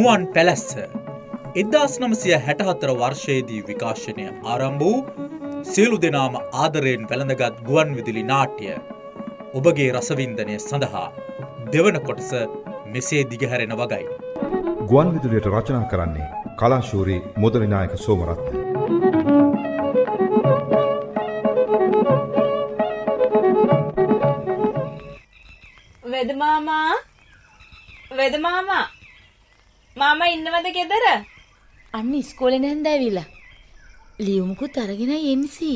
මුවන් පැලැස්ස 1964 වර්ෂයේදී විකාශනය ආරම්භ වූ සියලු දෙනාම ආදරයෙන් වැළඳගත් ගුවන් විදුලි නාට්‍ය ඔබගේ රසවින්දනය සඳහා දෙවන කොටස මෙසේ දිගහැරෙන වගයි. ගුවන් විදුලියට රචනා කරන්නේ කලාශූරී මුදලි නායක සෝමරත්න. වෙද මාමා මාමා ඉන්නවද ගෙදර? අන්න ඉස්කෝලේ නැන්ද ඇවිල්ලා. ලියුමකුත් අරගෙන එම්සි.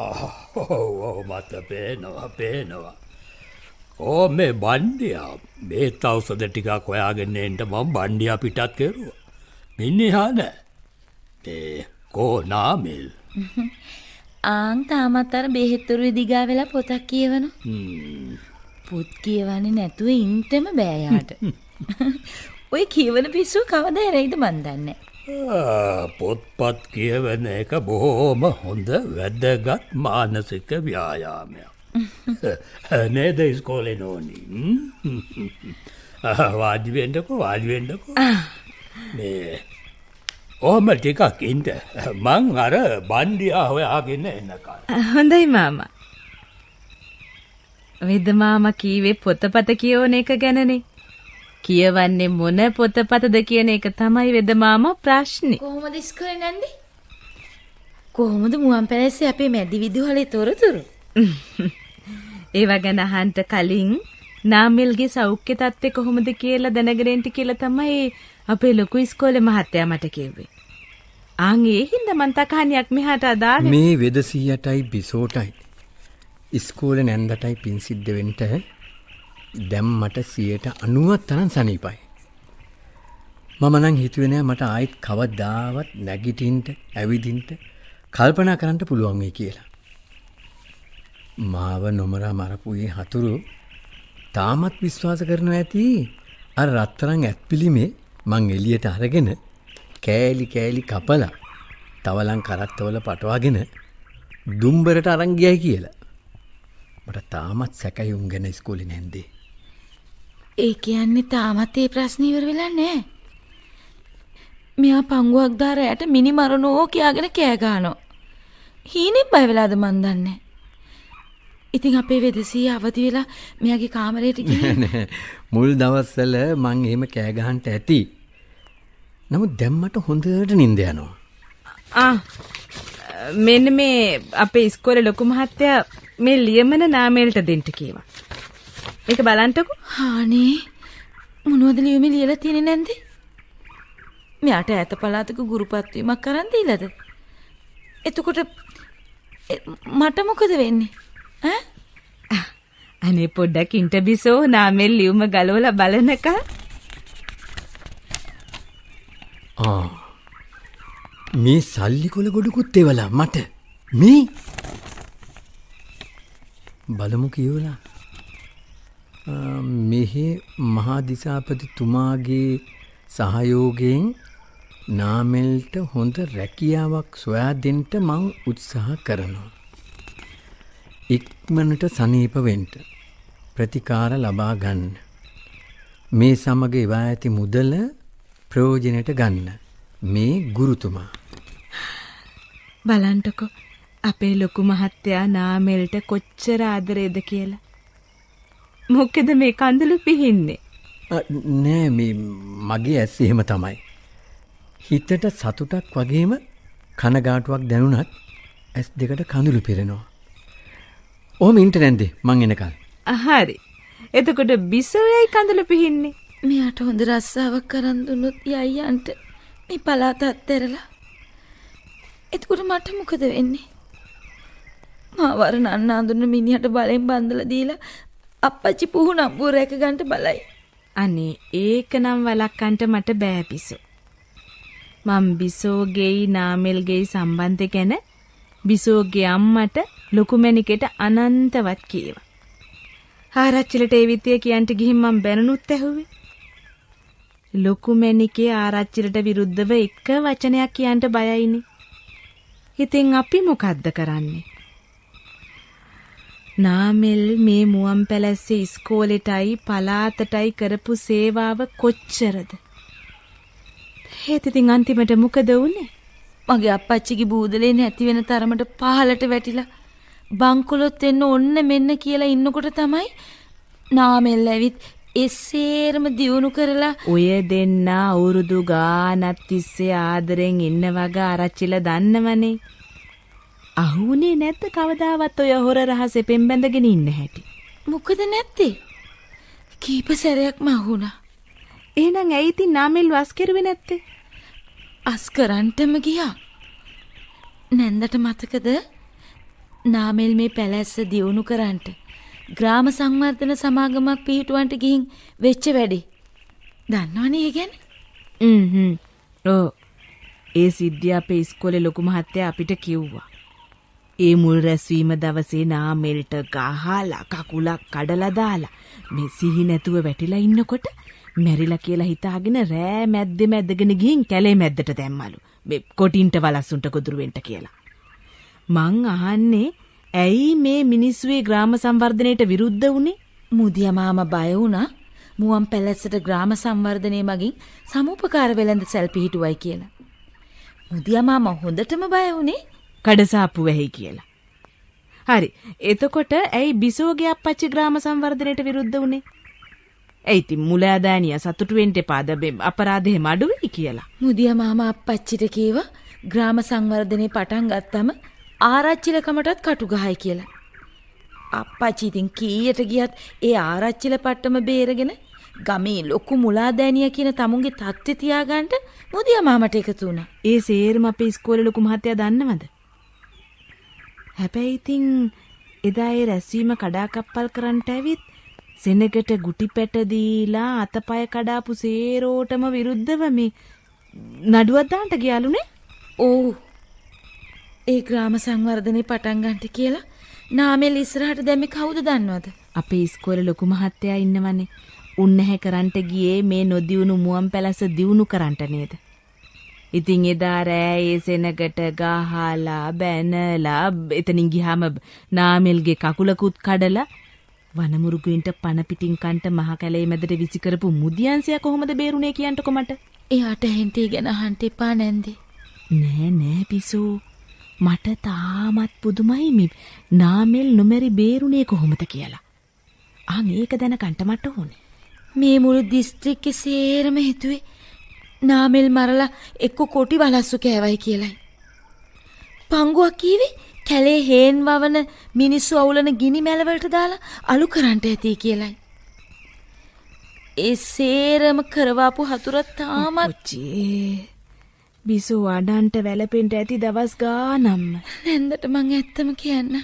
ඔව් මට පේනවා. මේ බණ්ඩියා මේ තවුසද ටිකක් හොයාගෙන එන්න මම බණ්ඩියා පිටත් කෙරුවා. මිනිහා නෑ. ඒ කොනාමිල්. ආන් තාමත් අර බෙහෙත්තුරු දිගා වෙලා පොතක් කියවනවා. පොත් කියවන්නේ නැතුව ඉන්නම බෑ යාට. ඔය කියවන පිස්සු කවදා එරෙයිද මන් දන්නේ. පොත්පත් කියවන එක බොහොම හොඳ වැදගත් මානසික ව්‍යායාමයක්. නේද ඉස්කෝලේ නෝනි? වාඩි වෙන්නකෝ. මේ ඔහම ටිකක් ඉන්න. මං අර බණ්ඩියා හොයාගෙන එන්නකල්. හොඳයි මාමා. වෙද මාමා කීවේ පොතපත කියවන එක ගැනනේ. කියවන්නේ මොන පොතපතද කියන එක තමයි වෙද මාමා ප්‍රශ්නේ. කොහොමද ඉස්කෝලේ නැන්දේ? කොහොමද මුවන් පැලැස්සේ අපේ මැදි විදුහලේ තොරතුරු? ඒව ගැන අහන්න කලින් නාමල්ගේ සෞඛ්‍ය තත්ත්වය කොහොමද කියලා දැනගෙන ඉන්න කියලා තමයි අපේ ලොකු ඉස්කෝලේ මහත්තයා මට කිව්වේ. ආන් ඒ හින්දා මං තකහනියක් මෙහාට අදාළේ. මේ වෙදසියටයි බිසෝටයි ඉස්කෝලේ නැන්දටයි පින් සිද්ධ වෙන්න දැන් මට 90% තරම් සනීපයි. මම නම් හිතුවේ නෑ මට ආයෙත් කවදාවත් නැගිටින්න, ඇවිදින්න, කල්පනා කරන්න පුළුවන් වෙයි කියලා. මාව නොමරා මරපු ඒ හතුරු තාමත් විශ්වාස කරනවා ඇති. අර රත්තරන් ඇත්පිලිමේ මං එළියට අරගෙන කෑලි කපලා තවලන් කරත්තවල පටවාගෙන දුම්බරට අරන් ගියයි කියලා. මට තාමත් සැකයි උන් ගැන ඉස්කෝලේ නැන්දේ. ඒ කියන්නේ තාමත් ඒ ප්‍රශ්නේ ඉවර වෙලා නැහැ. මෙයා පංගුවක් දාරයට මිනි මරනෝ කියාගෙන කෑ ගන්නවා. හීනෙන් බය වෙලාද මන් දන්නේ. ඉතින් අපේ වෙදසිය අවදි වෙලා මෙයාගේ කාමරයට ගිහින් නෑ මුල් දවස්වල මං එහෙම කෑ ගහන්න ඇති. නමුත් දැන් මට හොඳට නිින්ද යනවා. මෙන්න මේ අපේ ඉස්කෝලේ ලොකු මහත්තයා මේ ලියමන නාමයට දෙන්න කීවා. ඒක බලන්නකෝ. හානේ මොනවද ලියුමේ ලියලා තියෙන්නේ නැන්ද? මෙයාට ඈත පළාතක ගුරුපත් වීමක් කරන් දීලාද? එතකොට මට මොකද වෙන්නේ? අනේ පොඩ්ඩක් ඉන්ටර්බිසෝ නාමෙල් ලියුම ගලවලා බලනකල්. මේ සල්ලි කොල ගොඩකුත් එවලා මට මේ බලමු කියවලා. මෙහි මහා දිසාපතිතුමාගේ සහයෝගයෙන් නාමෙල්ට හොඳ රැකියාවක් සොයා දෙන්න මං උත්සාහ කරනවා. ඉක්මනට සනීප වෙන්න ප්‍රතිකාර ලබා ගන්න. මේ සමග එවා ඇති මුදල ප්‍රයෝජනයට ගන්න. මේ ගුරුතුමා. බලන්නකෝ අපේ ලොකු මහත්තයා නාමෙල්ට කොච්චර ආදරේද කියලා. මොකද මේ කඳුළු පිහින්නේ? නෑ මේ මගේ ඇස් එහෙම තමයි. හිතට සතුටක් වගේම කනගාටුවක් දැනුණත් ඇස් දෙකට කඳුළු පිරෙනවා. ඔහොම ඉන්ටර්නෙට් මං එනකල්. හරි. එතකොට බිසෝයයි කඳුළු පිහින්නේ. මෙයාට හොඳ රස්සාවක් කරන් දුන්නොත් යයියන්ට මේ පළාත අත්හැරලා. එතකොට මට මොකද වෙන්නේ? මාවර නන්න අඳුන මිනිහට බලෙන් බන්දලා දීලා අප්පච්චි පුහුණම්බුව රැක ගන්න බලයි. අනේ ඒක නම් වළක්වන්න මට බෑ බිසෝ. මම බිසෝගේ නාමල්ගේ සම්බන්ධය ගැන බිසෝගේ අම්මට ලොකුමැණිකේට අනන්තවත් කීවා. ආරච්චිලට ඒ විදිය කියන්ට ගිහින් මම බැනනුත් ඇහුවේ. ලොකුමැණිකේ ආරච්චිලට විරුද්ධව එක වචනයක් කියන්න බයයිනේ. ඉතින් අපි මොකද්ද කරන්නේ? නාමල් මේ මුවන් පැලැස්සේ ඉස්කෝලේටයි පලාතටයි කරපු සේවාව කොච්චරද? ඒත් ඉතින් අන්තිමට මොකද වුනේ? මගේ අප්පච්චිගේ බූදලේ නැති වෙන තරමට පහලට වැටිලා බංකොලොත් එන්න ඔන්න මෙන්න කියලා ඉන්නකොට තමයි නාමෙල් ඇවිත් එසේරම දියුණු කරලා ඔය දෙන්න අවුරුදු ගානක් තිස්සේ ආදරෙන් ඉන්න වගේ ආරච්චිලා දන්නවනේ. අහුනේ නැද්ද කවදාවත් ඔය හොර රහසේ පෙම්බැඳගෙන ඉන්න හැටි? මොකද නැත්තේ? කීප සැරයක්ම අහුණා. එහෙනම් ඇයි ඉතින් නාමෙල් වස් කෙරුවේ නැත්තේ? අස් කරන්ටම ගියා. නැන්දට මතකද? නාමෙල් මේ පැලැස්ස දියුණු කරන්ට ග්‍රාම සංවර්ධන සමාගමක් පිහිටුවන්ට ගිහින් වෙච්ච වැඩේ. දන්නවනේ ඒ ගැන? ඔව්. ඒ සිද්ධිය අපේ ඉස්කෝලේ ලොකු මහත්තයා අපිට කිව්වා. ඒ මුල් රැස්වීම දවසේ නාමෙල්ට ගහලා කකුලක් කඩලා දාලා මේ සිහි නැතුව වැටිලා ඉන්නකොට මැරිලා කියලා හිතාගෙන රෑ මැද්දේ මැදගෙන ගිහින් කැලේ මැද්දට දැම්මලු. මේ කොටින්ට වලස්සුන්ට ගොදුරු වෙන්න කියලා. මං අහන්නේ ඇයි මේ මිනිස්සුවේ ග්‍රාම සංවර්ධනයට විරුද්ධ වුනේ? මුදියා මාමා බය වුණා මුවන් පැලැස්සට ග්‍රාම සංවර්ධනයේ මගින් සමුපකාර වෙළඳ සැල් පිහිටුවයි කියලා. මුදියා මාමා හොඳටම බය වුණේ කඩසාප්පු වෙයි කියලා. හරි. එතකොට ඇයි බිසෝගේ අප්පච්චි ග්‍රාම සංවර්ධනයට විරුද්ධ වුනේ? ඇයි ඉතින් මුලාදෑනියා සතුටු වෙන්න එපාද අපරාධෙම අඩු වෙයි කියලා? මුදියා මාමා අප්පච්චිට කීවා ග්‍රාම සංවර්ධනේ පටන් ගත්තම ආරච්චිලකමටත් කටු ගහයි කියලා. අප්පච්චි ඉතින් කීයට ගියත් ඒ ආරච්චිල පට්ටම බේරගෙන ගමේ ලොකු මුලාදෑනියා කියන තමුන්ගේ තත්ත්වය තියාගන්න මුදියා මාමට එකතු වුණා. ඒ සේරම අපේ ඉස්කෝලේ ලොකු මහත්තයා දන්නවද? හැබැයි ඉතින් එදා ඒ රැස්වීම කඩාකප්පල් කරන්නට ඇවිත් සෙනගට ගුටි පැට දීලා අතපය කඩාපු සේරෝටම විරුද්ධව මේ නඩුවක් දාන්න ගියාලුනේ. ඔව්. ඒ ග්‍රාම සංවර්ධනේ පටන් ගන්නට කියලා නාමෙල් ඉස්සරහට දැම්මේ කවුද දන්නවද? අපේ ඉස්කෝලේ ලොකු මහත්තයා ඉන්නවනේ. උන්නැහැ කරන්ට ගියේ මේ නොදියුණු මුවන් පැලස දියුණු කරන්ට නේද? ඉතින් එදා රෑ ඒ සෙනගට ගහලා බැනලා එතනින් ගියාම නාමෙල්ගේ කකුලකුත් කඩලා වනමුරුගුන්ට පණ පිටින් කන්ට මහ කැලේ මැදට විසි කරපු මුදියන්සයා කොහොමද බේරුනේ කියන්ටකො මට. එයාට හෙන්ටි ගැන අහන්න එපා නැන්දේ. නෑ පිසෝ. මට තාමත් පුදුමයි මේ නාමෙල් නොමැරි බේරුනේ කොහොමද කියලා. මේක දැනගන්න මට ඕනේ. මේ මුළු දිස්ත්‍රික්කේ සේරම හිතුවේ නාමෙල් මරලා එක්ක කොටි වලස්සු කෑවයි කියලයි. පංගුවක් කීවේ කැලේ හේන් වවන මිනිස්සු අවුලන ගිනි මැලවලට දාලා අලු කරන්ට ඇති කියලයි. ඒ සේරම කරවාපු හතුර තාමත් බිසෝ අඩන්ට වැලපෙන්ට ඇති දවස් ගානම්ම. නැන්දට මං ඇත්තම කියන්න.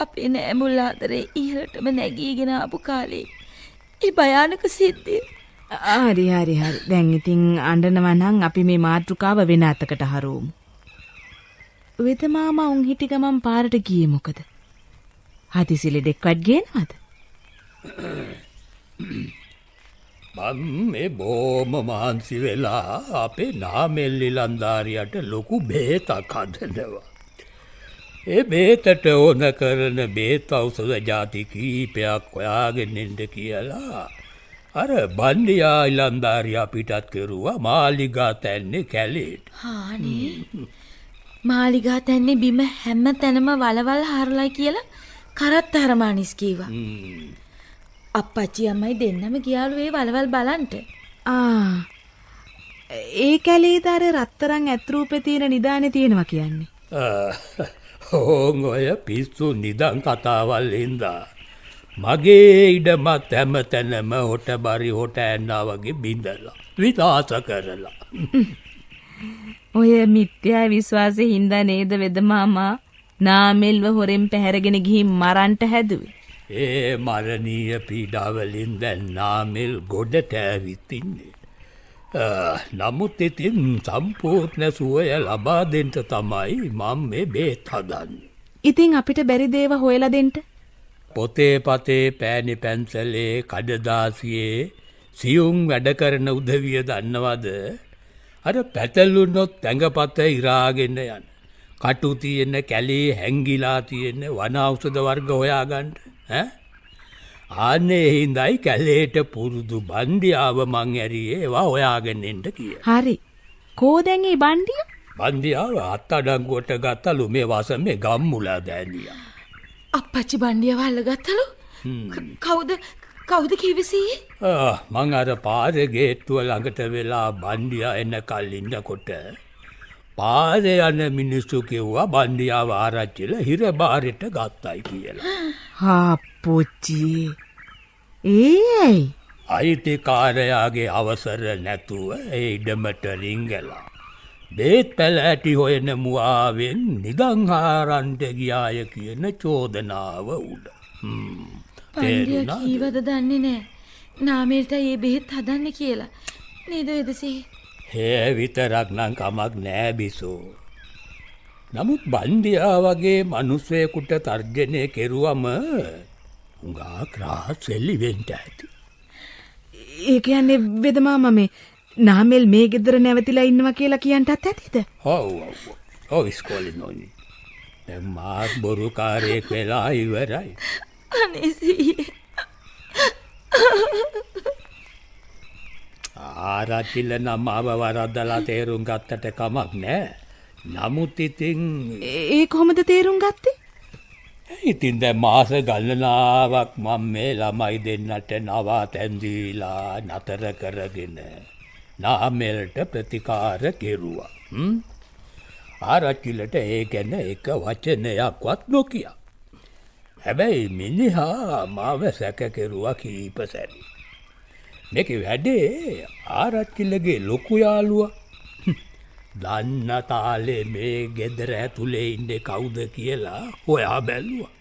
අපේ නෑමුල් ආදරේ ඉහළටම නැගීගෙන ආපු කාලේ ඒ භයානක සිද්ධිය. හරි. දැන් ඉතින් අඬනවා නම් අපි මේ මාතෘකාව වෙන අතකට හරවමු. වෙත මාමා උන් හිටි ගමන් පාරට ගියේ මොකද? හදිසි ලෙඩෙක්වත් ගේනවද? මම මේ බොම මාන්සි වෙලා අපේ නාමෙල්ලි ලන්දාරියට ලොකු බේතක් හදනවා. ඒ බේතට ඕන කරන බේත ඖෂධ ಜಾති කීපයක් හොයාගෙන ඉන්න කියලා අර බණ්ඩියා ඉලන්දාරියා පිටත් කෙරුවා මාලිගා තැන්නේ කැලේට. හානේ. මාලිගා තැන්නේ බිම හැම තැනම වලවල් හරලයි කියලා කරත් හරමානිස් කීවා. අප්පච්චි අම්මයි දෙන්නම ගියාලු ඒ වලවල් බලන්ට. ඒ කැලේද අර රත්තරන් ඇත්රූපේ තියෙන නිදානේ තියෙනවා කියන්නේ. ඕන් ඔය පිස්සු නිදන් කතාවල් හින්දා මගේ ඉඩමත් හැම තැනම හොට බරි හොට ඇන්නා වගේ බිඳලා විනාශ කරලා. ඔය මිත්‍යා විශ්වාසෙ හින්දා නේද වෙද මාමා නාමෙල්ව හොරෙන් පැහැරගෙන ගිහින් මරන්ට හැදුවේ. ඒ මරණීය පීඩාවලින් දැන් නාමෙල් ගොඩට ඇවිත් ඉන්නේ. නමුත් ඉතින් සම්පූර්ණ සුවය ලබා දෙන්න තමයි මම මේ බේත් හදන්නේ. ඉතින් අපිට බැරි දේව හොයලා දෙන්න. පොතේ පතේ පෑනි පැන්සලේ කඩදාසියේ සියුම් වැඩ කරන උදවිය දන්නවද? අර පැතලුනොත් ඇඟපත ඉරාගෙන යන කටු තියෙන කැලේ හැංගිලා තියෙන වන ඖෂධ වර්ග හොයාගන්න. ආනේ හින්දයි කැලේට පුරුදු බන්දියාව මං ඇරියේ ඒවා හොයාගෙන එන්න කිය. හරි. කෝ දැන් ඒ බණ්ඩිය? බන්දියාව අත්තඩංගුවට ගත්තලු මේ වසමේ ගම්මුලා දෑනියා. අප්පච්චි බණ්ඩිය වල්ල ගත්තලු? කවුද කිවිසී? මං අර පාරේ ගේට්ටුව ළඟට වෙලා බන්දියා එනකල් ඉන්නකොට පාරේ යන මිනිස්සු කිව්වා බන්දියාව ආරච්චිල හිර බාරෙට ගත්තයි කියලා. හාපොච්චි. ඒයි. අයිතිකාරයාගේ අවසර නැතුව ඒ ඉඩමට රිංගලා බේත් පැලෑටි හොයන මුවාවෙන් නිදන් හාරන්ට ගියාය කියන චෝදනාව උඩ. බණ්ඩිය කීවද දන්නේ නෑ. නාමල්ට ඒ බෙහෙත් හදන්න කියලා. නේද වෙදසී? ඒ විතරක් නම් කමක් නෑ බිසෝ. නමුත් බන්දියා වගේ මිනිස්සෙකුට තර්ජනය කෙරුවම උඟා ක්‍රාස් එල්ලිවෙන්ට ඇති. ඒ කියන්නේ වෙද මාමා මේ නාමල් මේ ගෙදර නැවතිලා ඉන්නවා කියලා කියන්ටත් ඇතිද? ඔව් ඉස්කෝලේ නෝනි. දැන් මාත් බොරුකාරයෙක් වෙලා ඉවරයි. අනේසී. ආරච්චිල නම් ආව වරද්දලා තේරුම් ගත්තට කමක් නෑ. නමුත් ඉතින් ඒ කොහොමද තේරුම් ගත්තේ? ඉතින් දැන් මාස ගණනාවක් මම මේ ළමයි දෙන්නට නවාතැන් දීලා නතර කරගෙන නාමල්ට ප්‍රතිකාර කෙරුවා. ආරච්චිලට ඒ ගැන එක වචනයක්වත් නොකිය. හැබැයි මිනිහා මාව සැක කෙරුවා කීප සැරේ. මේක වැඩේ ආරච්චිලගේ ලොකු යාළුවා. දන්න තාලේ මේ ගෙදර ඇතුලේ ඉන්නේ කවුද කියලා හොයා බැලුවා.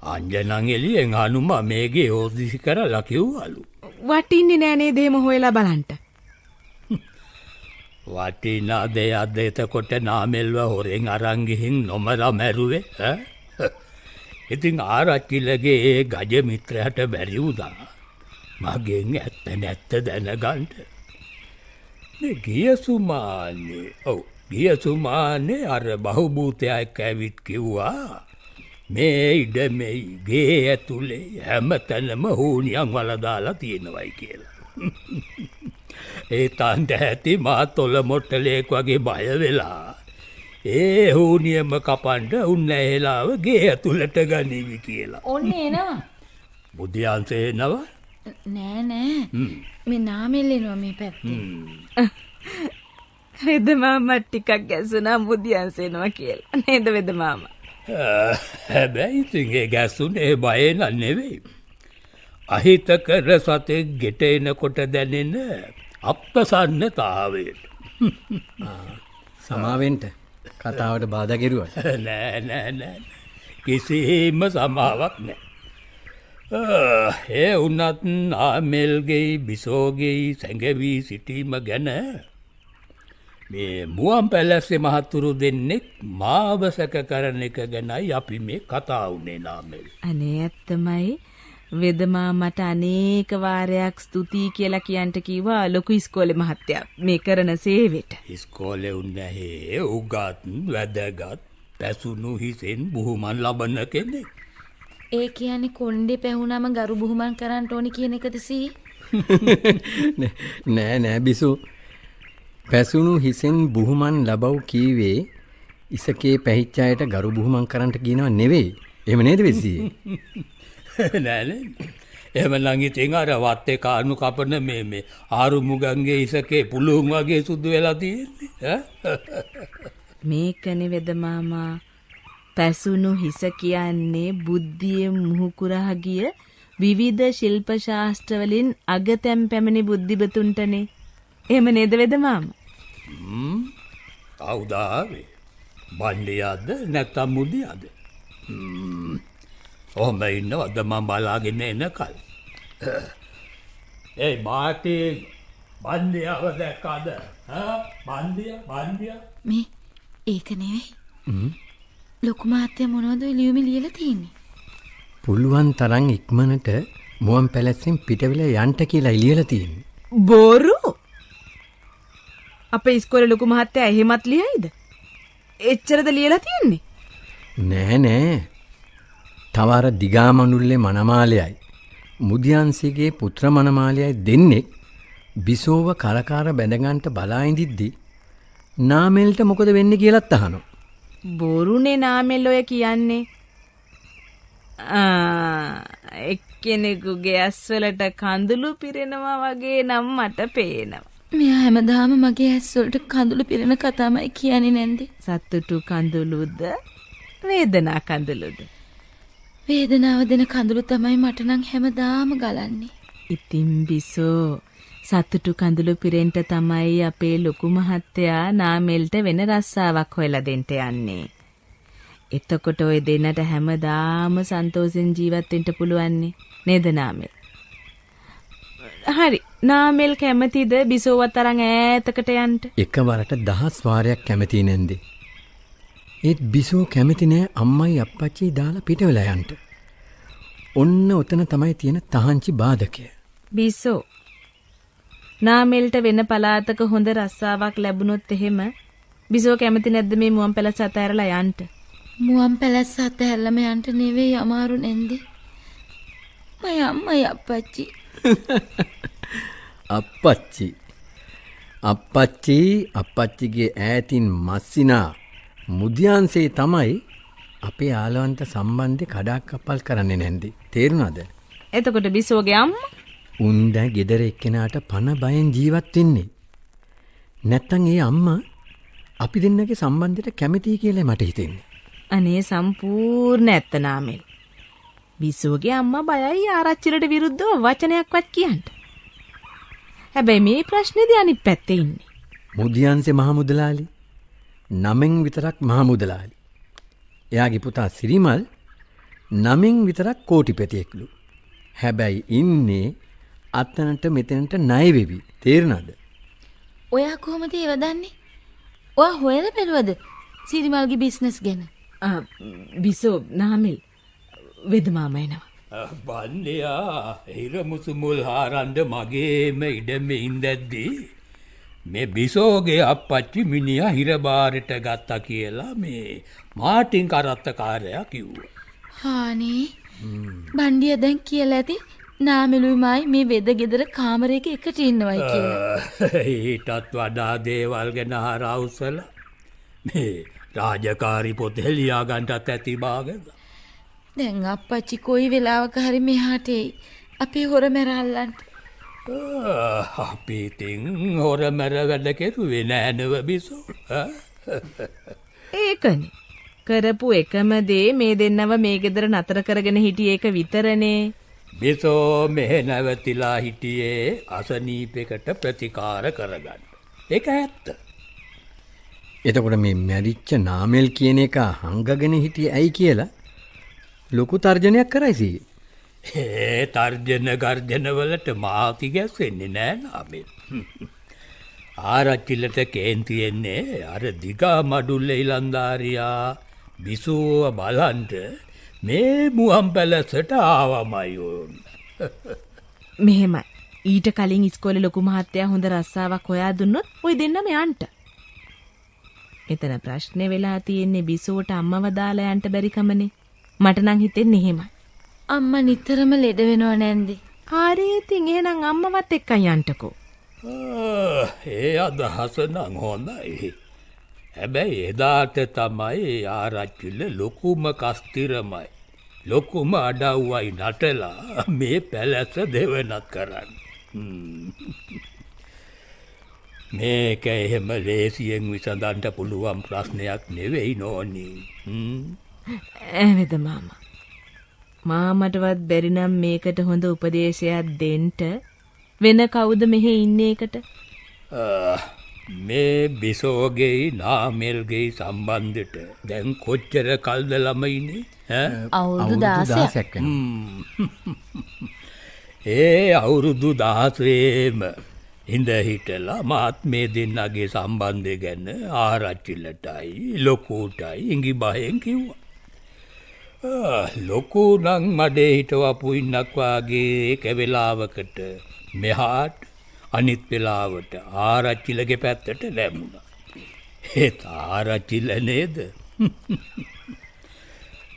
අංජනන් එළියෙන් හනුමා මේගේ හොදිසි කරලා කිව්වලු. වටින්නේ නෑ නේද එහෙම හොයලා බලන්න. වටිනා දෙයක්ද එතකොට නාමල්ව හොරෙන් අරන් ගිහින් නොමර මැරුවේ ඈ? ඉතින් ආරච්චිලගේ ඒ ගජ මිත්‍රයාට බැරි වුණා මගෙන් ඇත්ත නැත්ත දැනගන්න. මේ ගියසුමානේ අර බහුභූතයෙක් ඇවිත් කිව්වා මේ ඉඩමේ ගේ ඇතුලේ හැමතැනම හුනියන් වලදාලා තියෙනවයි කියලා. ඒ තන්ට ඇති මා තොල මොට්ටලෙක් වගේ බය වෙලා ඒ හුනියම කපන්ඩ උන්නැහෙලාව ගේ ඇතුළට ගනිවි කියලා. ඔන්න එනවා. බුද්ධියන්සේ එනවා? නෑ මේ නාමල් එනවා මේ පැත්තේ. වෙද මාමා ටිකක් ගැසුණා බුදියන්සෙනවා කියලා. නේද වෙද මාමා? හැබැයි ඉතින් ඒ ගැසුනේ බය නන් නෙවෙයි. අහිතකර සතෙක් ගෙට එනකොට දැනෙන අප්‍රසන්නතාවයට. සමාවෙන්ට කතාවට බාධා කෙරුවා. නෑ කිසිම සමාවක් නෑ. ඒ වුණත් නාමල්ගේ බිසෝගේ සැඟවී සිටීම ගැන මේ මුවන් පැලැස්සේ මහතුරු දෙන්නෙක් මාව සැක කරන එක ගැනයි අපි මේ කතා වුණේ නාමල්. අනේ ඇත්තමයි වෙද මාමට අනේක වාරයක් ස්තුතියි කියලා කියන්ට කිව්වා ලොකු ඉස්කෝලේ මහත්තයා මේ කරන සේවෙට. ඉස්කෝලේ උන්නේ උගත් වැදගත් පැසුණු හිසෙන් බුහුමන් ලබන කෙනෙක්. ඒ කියන්නේ කොණ්ඩේ පැහුනම ගරු බුහුමන් කරන්න ඕනි කියන එකද සී? නෑ බිසෝ. පැසුණු හිසෙන් බුහුමන් ලබව් කීවේ ඉසකේ පැහිච්ච අයට ගරු බුහුමන් කරන්නට කියනවා නෙවෙයි. එහෙම නේද වෙසී? නෑනේ. එහෙම නම් ඉතින් අර වත්තේ කානු කපන මේ ආරුමුගන්ගේ ඉසකේ පුළුන් වගේ සුදු වෙලා තියෙන්නේ. මේකනේ වෙද මාමා පැසුණු හිස කියන්නේ බුද්ධියේ මුහුකුරා ගිය විවිධ ශිල්ප ශාස්ත්‍ර වලින් අගතැම් පැමිණි බුද්ධිබතුන්ටනේ. එහෙම නේද වෙද මාමා? කවුද ආවේ? බණ්ඩියාද නැත්නම් මුදියාද? ඔහම ඉන්නවද මම බලාගෙන එනකල්? ඒ මාටි බණ්ඩියාව දැක්කද? බණ්ඩියා? මේ ඒක නෙවෙයි. ලොකු මාත්‍ය මොනවද ලියුමේ ලියලා තියෙන්නේ? පුළුවන් තරම් ඉක්මනට මුවන් පැලැස්සෙන් පිටවෙලා යන්න කියලා ලියලා තියෙන්නේ. බොරු? අපේ ඉස්කෝලේ ලොකු මහත්තයා එහෙමත් ලියයිද? එච්චරද ලියලා තියෙන්නේ? නෑ. තවර දිගාමනුල්ලේ මනමාලයයි මුදියන්සේගේ පුත්‍ර මනමාලයයි දෙන්නෙක් බිසෝව කරකාර බැඳගන්ට බලා ඉඳිද්දි නාමෙල්ට මොකද වෙන්නේ කියලාත් අහනවා. බොරුනේ නාමෙල් ඔය කියන්නේ. එක්කෙනෙකුගේ ඇස්වලට කඳුළු පිරෙනවා වගේ නම් මට පේනවා. මෙයා හැමදාම මගේ ඇස්වලට කඳුළු පිරෙන කතාමයි කියන්නේ නැන්ද? සතුටු කඳුළුද වේදනා කඳුළුද? වේදනාව දෙන කඳුළු තමයි මට නම් හැමදාම ගලන්නේ. ඉතින් බිසෝ සතුටු කඳුළු පිරෙන්ට තමයි අපේ ලොකු මහත්තයා නාමෙල්ට වෙන රස්සාවක් හොයලා දෙන්න යන්නේ. එතකොට ඔය දෙන්නට හැමදාම සන්තෝෂෙන් ජීවත් වෙන්න පුළුවන් නේද නාමෙල්? හරි. නාමෙල් කැමතිද බිසෝවත් අරන් ඈතකට යන්න? එකවරට 10 වාරයක් කැමති නැන්දේ. ඒත් බිසෝ කැමති නෑ අම්මයි අප්පච්චි දාලා පිට වෙලා යන්න. ඔන්න ඔතන තමයි තියෙන තහංචි බාධකය. බිසෝ නාමෙල්ට වෙන පළාතක හොඳ රස්සාවක් ලැබුණොත් එහෙම බිසෝ කැමති නැද්ද මේ මුවන් පැලස අතහැරලා යන්න? මුවන් පැලස අතහැරලම යන්න නෙවෙයි අමාරු නැන්ද? මයි අම්මයි අප්පච්චි. අප්පච්චිගේ ඈතින් මස්සිනා මුදියන්සේ තමයි අපේ ආලවන්ත සම්බන්ධය කඩාකප්පල් කරන්නේ නැන්දි. තේරුණාද? එතකොට බිසෝගේ අම්මා උන් දැන් ගෙදර එක්කෙනාට පණ බයෙන් ජීවත් වෙන්නේ. නැත්තම් ඒ අම්මා අපි දෙන්නගේ සම්බන්ධයට කැමතියි කියලා මට හිතෙන්නේ. අනේ සම්පූර්ණ ඇත්ත නාමෙල්. බිසෝගේ අම්මා බයයි ආරච්චිලට විරුද්ධව වචනයක්වත් කියන්න. හැබැයි මේ ප්‍රශ්නේදී අනිත් පැත්තේ ඉන්නේ මුදියන්සේ මහමුදලාලි. නමෙන් විතරක් මහමුදලාලි. එයාගේ පුතා සිරිමල් නමෙන් විතරක් කෝටිපතියෙක්ලු. හැබැයි ඉන්නේ අතනට මෙතනට ණය වෙවි. තේරුණාද? ඔයා කොහොමද ඒව දන්නේ? ඔයා හොයලා බැලුවද සිරිමල්ගේ බිස්නස් ගැන? බිසෝ නාමෙල් වෙද මාමා එනවා. බන්ලයා හිරමුසු මුල් හාරන්ඩ මගේම ඉඩම ඉන්දැද්දී මේ බිසෝගේ අප්පච්චි මිනිහා හිරබාරට ගත්තා කියලා මේ මාටින් කරත්තකාරයා කිව්වා. හානේ බණ්ඩිය දැන් කියලා ඇති නාමෙලුයිමයි මේ වෙද ගෙදර කාමරයක එකට ඉන්නවයි කියලා. ඊටත් වඩා දේවල් ගැන හරවුසල මේ රාජකාරි පොත හෙලියා ගන්නටත් ඇති බාගද. දැන් අප්පච්චි කොයි වෙලාවක හරි මෙහාට එයි අපේ හොර මැරල්ලන්ට. අපි ඉතින් හොර මැර වැඩ කෙරුවේ නෑනව බිසෝ. ඒකනේ කරපු එකම දේ මේ දෙන්නව මේ ගෙදර නතර කරගෙන හිටියේ ඒක විතරනේ. බිසෝ මෙහෙ නැවතිලා හිටියේ අසනීපයකට ප්‍රතිකාර කරගන්න. ඒක ඇත්ත. එතකොට මේ මැරිච්ච නාමෙල් කියන එක හංගගෙන හිටියේ ඇයි කියලා ලොකු තර්ජනයක් කරයිසි. ඒ තර්ජන ගර්ජනවලට මාති ගැස්සෙන්නේ නෑ නාමෙල්. ආරච්චිලට කේන්තියෙන්නේ අර දිගා මඩුල්ල ඉලන්දාරියා බිසුව බලන්ට මේ මුවන් පැලසට ආවමයි ඕන්න. මෙහෙමයි. ඊට කලින් ඉස්කෝලේ ලොකු මහත්තයා හොඳ රස්සාවක් හොයා දුන්නොත් ওই දෙන්නම යන්න. එතන ප්‍රශ්නේ වෙලා තියෙන්නේ බිසෝට අම්මව දාලා යන්න බැරි කමනේ. මට නම් හිතෙන්නේ එහෙමයි. අම්මා නිතරම ලෙඩ වෙනව නැන්දේ. හරි ඉතින් එහෙනම් අම්මවත් එක්කන් යන්නකෝ. ඒ අදහස නම් හොඳයි. හැබැයි එදාට තමයි ආරච්චිල ලොකුම කස්තිරමයි. ලොකුම අඩව්වයි නටලා මේ පැලැස දෙවනත් කරන්න. මේක එහෙම ලේසියෙන් විසඳන්ට පුළුවන් ප්‍රශ්නයක් නෙවෙයි නෝනී. ඇවෙද මාමා. මාමටවත් බැරි නම් මේකට හොඳ උපදේශයක් දෙන්න වෙන කවුද මෙහෙ ඉන්නේ එකට? මේ බිසෝගේ නාමෙල්ගේ සම්බන්ධෙට දැන් කොච්චර කල්ද ළමයිනේ? අවුරුදු 16ක්. ඒ අවුරුදු 16ම ඉඳ හිටලා මාත් මේ දෙන්නගේ සම්බන්ධය ගැන ආරච්චිලටයි ලොකුටයි ඉඟි බහෙන් කිව්වා. ලොකු නම් මඩේ හිටවපු ඉන්නක් වාගේ එක වෙලාවකට මෙහාට අනිත් වෙලාවට ආරච්චිලගේ පැත්තට දැම්මුණා. ඒත් ආරච්චිල නේද?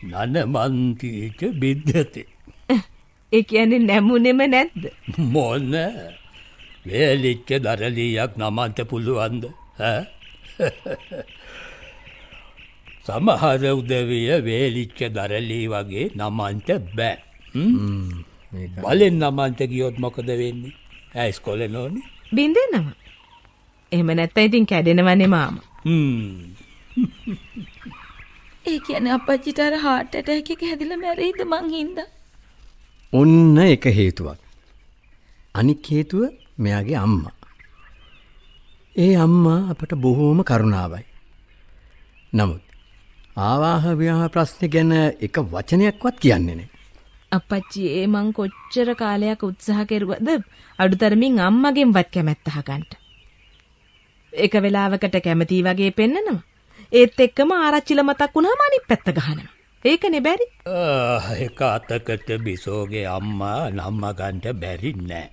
නනමන්තිීච බිද්ධති. ඒ කියන්නේ නැමුණෙම නැද්ද? මොන්න වේලිච්ච දරලීයක් නමන්ත පුළුවන්ද? සමහර උදවිය වේලිච්ච දරලී වගේ නමන්ට බෑ. බලෙන් නමන්ත ගියොත් මොකද වෙන්නේ? ඇයිස්කොල නෝනි? බින්දෙනවා. එහෙම නැත්නම් ඉතින් කැඩෙනවනේ මාමා. ඒ කියන්නේ අපච්චිට අර heart attack එක හැදිලා මැරෙයිද මං හින්දා? ඔන්න එක හේතුවක්. අනික් හේතුව මෙයාගේ අම්මා. ඒ අම්මා අපට බොහෝම කරුණාවයි. නමුත් ආවාහ විවාහ ප්‍රශ්නේ ගැන එක වචනයක්වත් කියන්නේ නැහැ. අපච්චි ඒ මං කොච්චර කාලයක් උත්සාහ කෙරුවද අඩුතරමින් අම්මගෙන්වත් කැමැත්ත අහගන්න. එක වෙලාවකට කැමති වගේ පෙන්නනවා. ඒත් එක්කම ආරච්චිල මතක් වුණාම අනිත් පැත්ත ගහනවා. ඒකනේ බැරි. එක අතකට බිසෝගේ අම්මා නම්ම ගන්ට බැරි නෑ.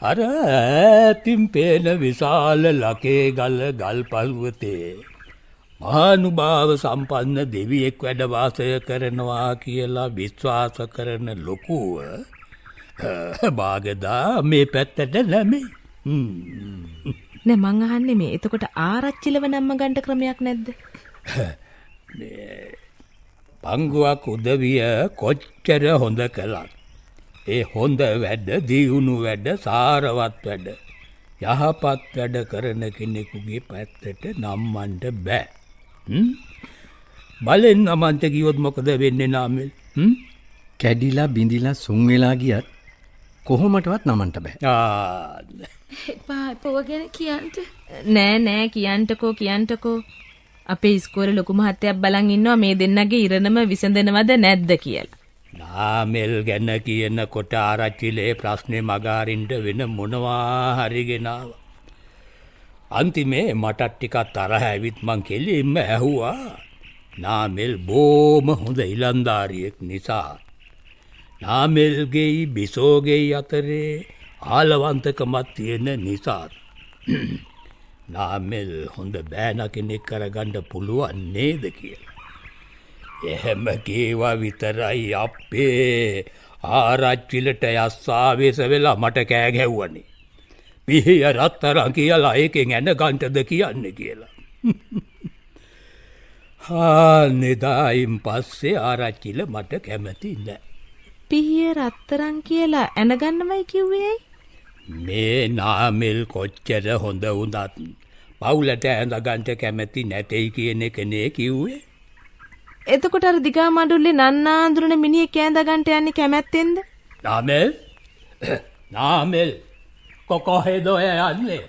අර ඇතින් පේන විශාල ලකේ ගල ගල් පල්වතේ මහානුභාව සම්පන්න දෙවියෙක් වැඩවාසය කරනවා කියලා විශ්වාස කරන ලොකුව බාගදා මේ පැත්තට නැමේ. නෑ මං අහන්නේ මේ එතකොට ආරච්චිලව නම්ම ගන්න ක්‍රමයක් නැද්ද? පංගුවක් උදවිය කොච්චර හොඳ කළත් ඒ හොඳ වැඩ දියුණු වැඩ සාරවත් වැඩ යහපත් වැඩ කරන කෙනෙකුගේ පැත්තට නම්මන්ට බෑ. බලෙන් නමන්ට ගියොත් මොකද වෙන්නේ නාමල්? කැඩිලා බිඳිලා සුන් වෙලා ගියත් කොහොමටවත් නමන්ට බෑ. එපා එපා ගැන කියන්න. නෑ කියන්ටකෝ. අපේ ඉස්කෝලේ ලොකු මහත්තයක් බලන් ඉන්නවා මේ දෙන්නගේ ඉරණම විසඳනවද නැද්ද කියලා. නාමල් ගැන කියනකොට ආරච්චිලේ ප්‍රශ්නේ මගාරින්ට වෙන මොනවා හරි ගෙනාව. අන්තිමේ මටත් ටිකක් තරහ ඇවිත් මං කෙලින්ම ඇහුවා. නාමල් බොම හොඳ ඉලන්දාරියෙක් නිසා නාමල්ගේ බිසෝගේ අතරේ ආලවන්තකමක් තියෙන නිසා නාමල් හොඳ බෑන කෙනෙක් කරගන්න පුළුවන් නේද කියලා. එහෙම කීවා විතරයි අපේ ආරච්චිලට යස්සාවේශ වෙලා මට කෑ ගැහුවනේ. පිහිය රත්තරන් කියලා ඒකෙන් ඇන ගන්ටද කියන්නේ කියලා. නෙදායින් පස්සේ ආරච්චිල මට කැමති නෑ. පිහිය රත්තරන් කියලා ඇනගන්නවයි කිව්වේ? මේ නාමල් කොච්චර හොඳ වුණත් පවුලට ඇඳගන්ට කැමති නැතෙයි කියන එකනේ කිව්වේ. එතකොට අර දිගා මඩුල්ලේ නන්නා අඳුරන මිනිහෙක් ඇඳගන්ට යන්නේ කැමැත්තෙන්ද? නාමල් කොකොහෙද ඔය යන්නේ?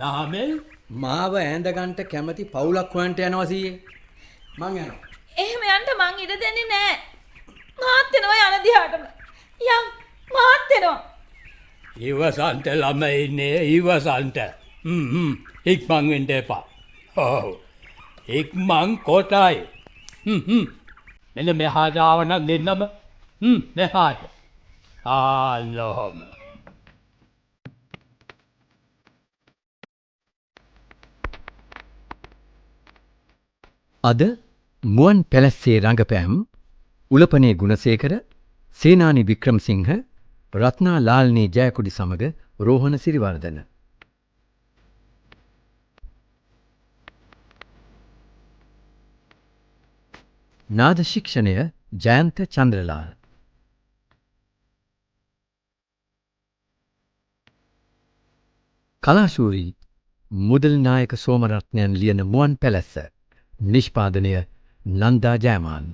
නාමල් මාව ඇඳගන්ට කැමති පවුලක් හොයන්ට යනවා සීයේ. මං යනවා. එහෙම යන්න මං ඉඩ දෙන්නේ නෑ. මාත් වෙනවා යන දිහාටම. යම් මාත් වෙනවා. ඉවසන්ට ළමයිනේ ඉවසන්ට. ඉක්මන් වෙන්න එපා. ඔව්. ඉක්මන් කොටයි. මෙන්න මෙහාට ආවනම් දෙන්නම. මෙහාට. ආලෝම. අද මුවන් පැලස්සේ රංගපෑම් උලපනේ ගුණසේකර, සේනානි වික්‍රමසිංහ, රත්නා ලාල්නී ජයකුඩි සමග රෝහණ සිරිවර්ධන. නාද ශික්ෂණය ජයන්ත චන්ද්‍රලාල්. කලාශූරී මුදල් නායක සෝමරත්නයන් ලියන මුවන් පැලැස්ස. නිෂ්පාදනය නන්දා ජයමාන්.